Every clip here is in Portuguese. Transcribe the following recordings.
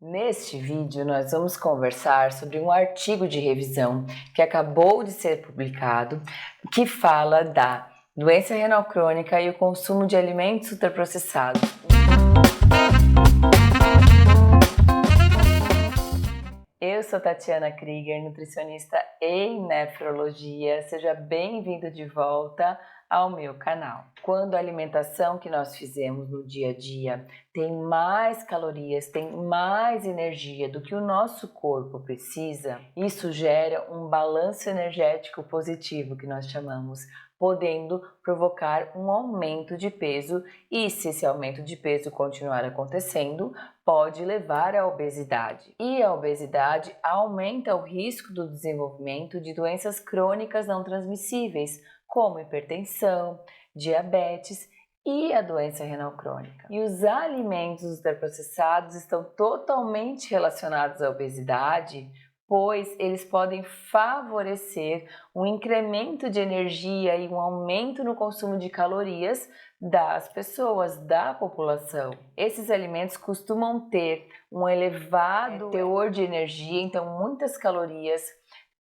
Neste vídeo, nós vamos conversar sobre um artigo de revisão que acabou de ser publicado, que fala da doença renal crônica e o consumo de alimentos ultraprocessados. Eu sou Tatiana Krieger, nutricionista em nefrologia. Seja bem-vindo de volta ao meu canal. Quando a alimentação que nós fizemos no dia a dia tem mais calorias, tem mais energia do que o nosso corpo precisa, isso gera um balanço energético positivo, que nós chamamos, podendo provocar um aumento de peso, e se esse aumento de peso continuar acontecendo, pode levar à obesidade. E a obesidade aumenta o risco do desenvolvimento de doenças crônicas não transmissíveis, como hipertensão, diabetes e a doença renal crônica. E os alimentos ultraprocessados estão totalmente relacionados à obesidade, pois eles podem favorecer um incremento de energia e um aumento no consumo de calorias das pessoas, da população. Esses alimentos costumam ter um elevado teor de energia, então muitas calorias,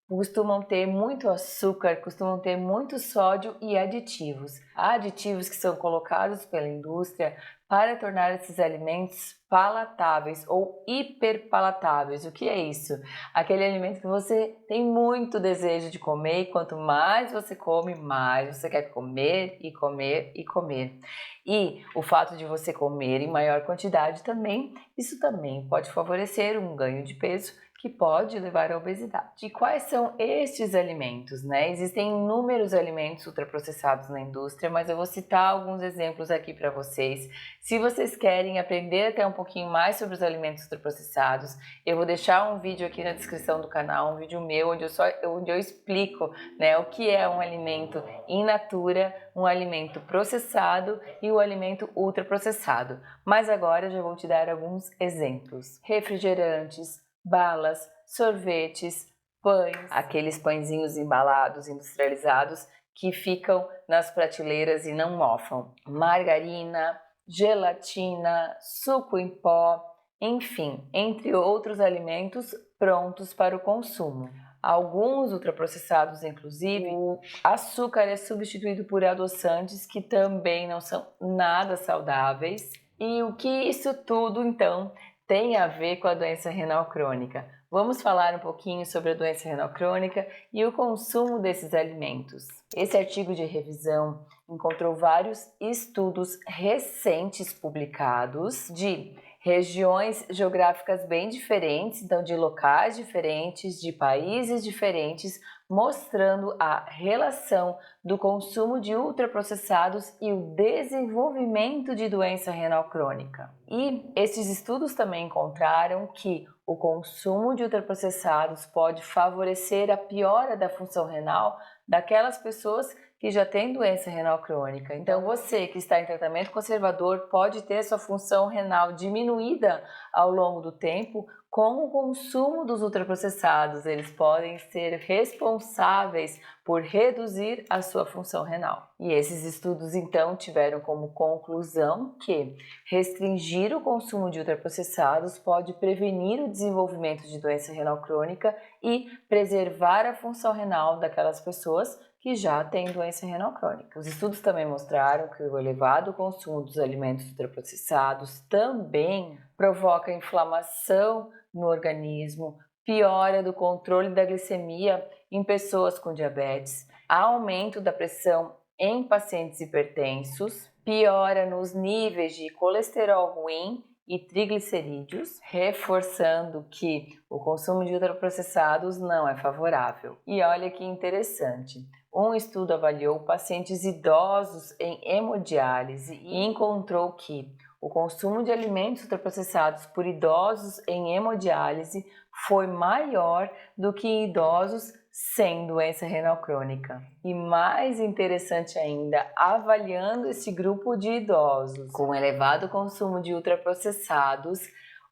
costumam ter muito açúcar, costumam ter muito sódio e aditivos. Há aditivos que são colocados pela indústria para tornar esses alimentos palatáveis ou hiperpalatáveis. O que é isso? Aquele alimento que você tem muito desejo de comer, e quanto mais você come, mais você quer comer e comer e comer. E o fato de você comer em maior quantidade também, isso também pode favorecer um ganho de peso que pode levar à obesidade. E quais são estes alimentos, né? Existem inúmeros alimentos ultraprocessados na indústria, mas eu vou citar alguns exemplos aqui para vocês. Se vocês querem aprender até um pouquinho mais sobre os alimentos ultraprocessados, eu vou deixar um vídeo aqui na descrição do canal, um vídeo meu, onde eu explico, né, o que é um alimento in natura, um alimento processado e o alimento ultraprocessado. Mas agora eu já vou te dar alguns exemplos. Refrigerantes, balas, sorvetes, pães, aqueles pãezinhos embalados, industrializados, que ficam nas prateleiras e não mofam, margarina, gelatina, suco em pó, enfim, entre outros alimentos prontos para o consumo. Alguns ultraprocessados, inclusive, o açúcar é substituído por adoçantes que também não são nada saudáveis. E o que isso tudo, então, tem a ver com a doença renal crônica? Vamos falar um pouquinho sobre a doença renal crônica e o consumo desses alimentos. Esse artigo de revisão encontrou vários estudos recentes publicados de regiões geográficas bem diferentes, então de locais diferentes, de países diferentes, mostrando a relação do consumo de ultraprocessados e o desenvolvimento de doença renal crônica. E esses estudos também encontraram que o consumo de ultraprocessados pode favorecer a piora da função renal daquelas pessoas que já têm doença renal crônica. Então você que está em tratamento conservador pode ter sua função renal diminuída ao longo do tempo com o consumo dos ultraprocessados. Eles podem ser responsáveis por reduzir a sua função renal. E esses estudos então tiveram como conclusão que restringir o consumo de ultraprocessados pode prevenir o desenvolvimento de doença renal crônica e preservar a função renal daquelas pessoas que já têm doença renal crônica. Os estudos também mostraram que o elevado consumo dos alimentos ultraprocessados também provoca inflamação no organismo, piora do controle da glicemia em pessoas com diabetes, aumento da pressão em pacientes hipertensos, piora nos níveis de colesterol ruim e triglicerídeos, reforçando que o consumo de ultraprocessados não é favorável. E olha que interessante, um estudo avaliou pacientes idosos em hemodiálise e encontrou que o consumo de alimentos ultraprocessados por idosos em hemodiálise foi maior do que em idosos sem doença renal crônica. E mais interessante ainda, avaliando esse grupo de idosos com elevado consumo de ultraprocessados,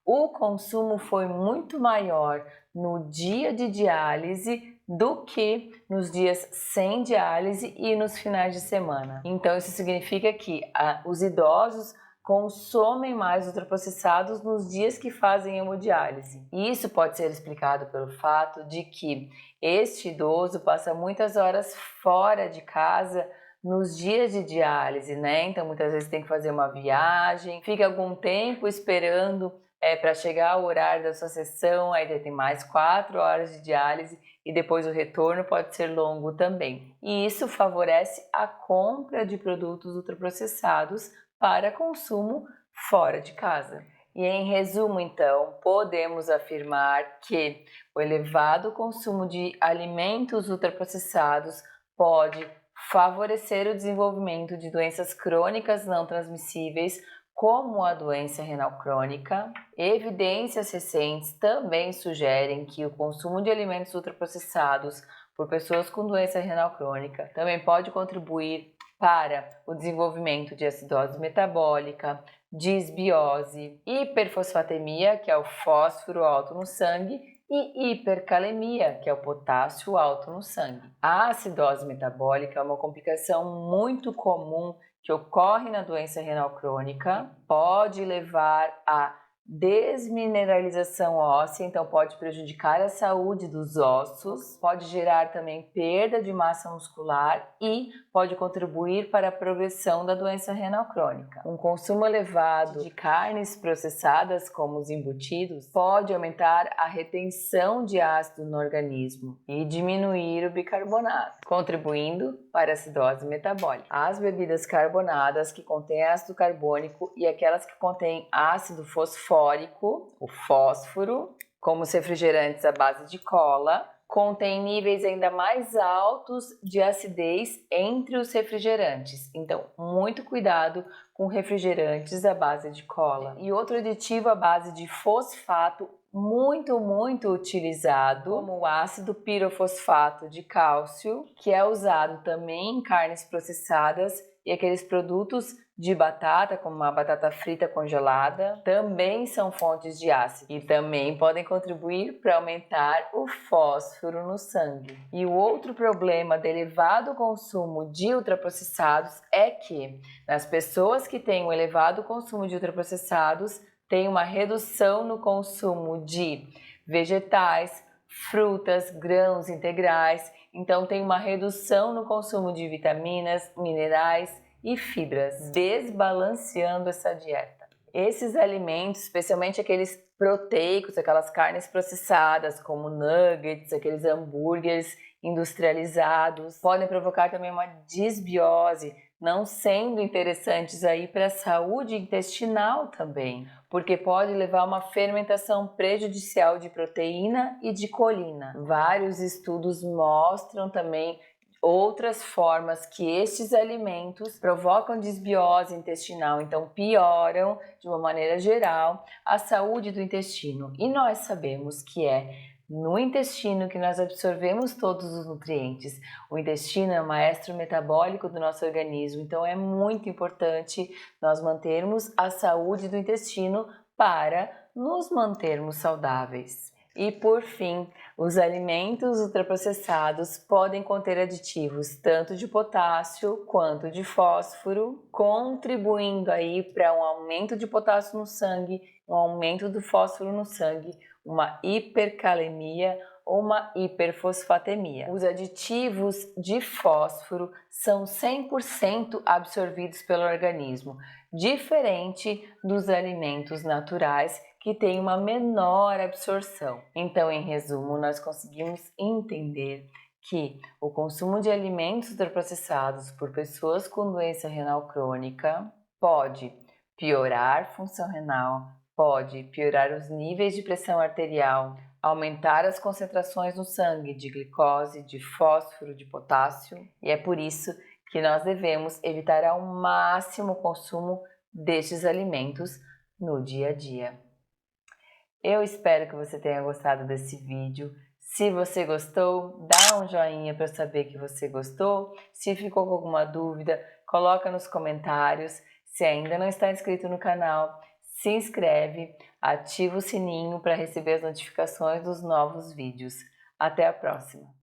o consumo foi muito maior no dia de diálise do que nos dias sem diálise e nos finais de semana. Então isso significa que os idosos consomem mais ultraprocessados nos dias que fazem hemodiálise. E isso pode ser explicado pelo fato de que este idoso passa muitas horas fora de casa nos dias de diálise, né? Então muitas vezes tem que fazer uma viagem, fica algum tempo esperando para chegar o horário da sua sessão, aí tem mais 4 horas de diálise e depois o retorno pode ser longo também. E isso favorece a compra de produtos ultraprocessados para consumo fora de casa. E em resumo, então, podemos afirmar que o elevado consumo de alimentos ultraprocessados pode favorecer o desenvolvimento de doenças crônicas não transmissíveis, como a doença renal crônica. Evidências recentes também sugerem que o consumo de alimentos ultraprocessados por pessoas com doença renal crônica também pode contribuir para o desenvolvimento de acidose metabólica, disbiose, hiperfosfatemia, que é o fósforo alto no sangue, e hipercalemia, que é o potássio alto no sangue. A acidose metabólica é uma complicação muito comum que ocorre na doença renal crônica, pode levar a desmineralização óssea, então pode prejudicar a saúde dos ossos, pode gerar também perda de massa muscular e pode contribuir para a progressão da doença renal crônica. Um consumo elevado de carnes processadas, como os embutidos, pode aumentar a retenção de ácido no organismo e diminuir o bicarbonato, contribuindo para a acidose metabólica. As bebidas carbonadas que contêm ácido carbônico e aquelas que contêm ácido fosfórico, o fósforo, como os refrigerantes à base de cola, contém níveis ainda mais altos de acidez entre os refrigerantes. Então, muito cuidado com refrigerantes à base de cola. E outro aditivo à base de fosfato muito utilizado, como o ácido pirofosfato de cálcio, que é usado também em carnes processadas e aqueles produtos de batata, como a batata frita congelada, também são fontes de ácido e também podem contribuir para aumentar o fósforo no sangue. E o outro problema do elevado consumo de ultraprocessados é que nas pessoas que têm um elevado consumo de ultraprocessados, tem uma redução no consumo de vegetais, frutas, grãos integrais, então tem uma redução no consumo de vitaminas, minerais e fibras, desbalanceando essa dieta. Esses alimentos, especialmente aqueles proteicos, aquelas carnes processadas, como nuggets, aqueles hambúrgueres industrializados, podem provocar também uma disbiose, não sendo interessantes aí para a saúde intestinal também, porque pode levar a uma fermentação prejudicial de proteína e de colina. Vários estudos mostram também outras formas que estes alimentos provocam disbiose intestinal, então pioram, de uma maneira geral, a saúde do intestino. E nós sabemos que é no intestino que nós absorvemos todos os nutrientes. O intestino é o maestro metabólico do nosso organismo, então é muito importante nós mantermos a saúde do intestino para nos mantermos saudáveis. E por fim, os alimentos ultraprocessados podem conter aditivos tanto de potássio quanto de fósforo, contribuindo aí para um aumento de potássio no sangue, um aumento do fósforo no sangue, uma hipercalemia ou uma hiperfosfatemia. Os aditivos de fósforo são 100% absorvidos pelo organismo, diferente dos alimentos naturais que têm uma menor absorção. Então, em resumo, nós conseguimos entender que o consumo de alimentos ultraprocessados por pessoas com doença renal crônica pode piorar a função renal, pode piorar os níveis de pressão arterial, aumentar as concentrações no sangue de glicose, de fósforo, de potássio, e é por isso que nós devemos evitar ao máximo o consumo destes alimentos no dia a dia. Eu espero que você tenha gostado desse vídeo. Se você gostou, dá um joinha para eu saber que você gostou. Se ficou com alguma dúvida, coloca nos comentários. Se ainda não está inscrito no canal, se inscreve, ativa o sininho para receber as notificações dos novos vídeos. Até a próxima!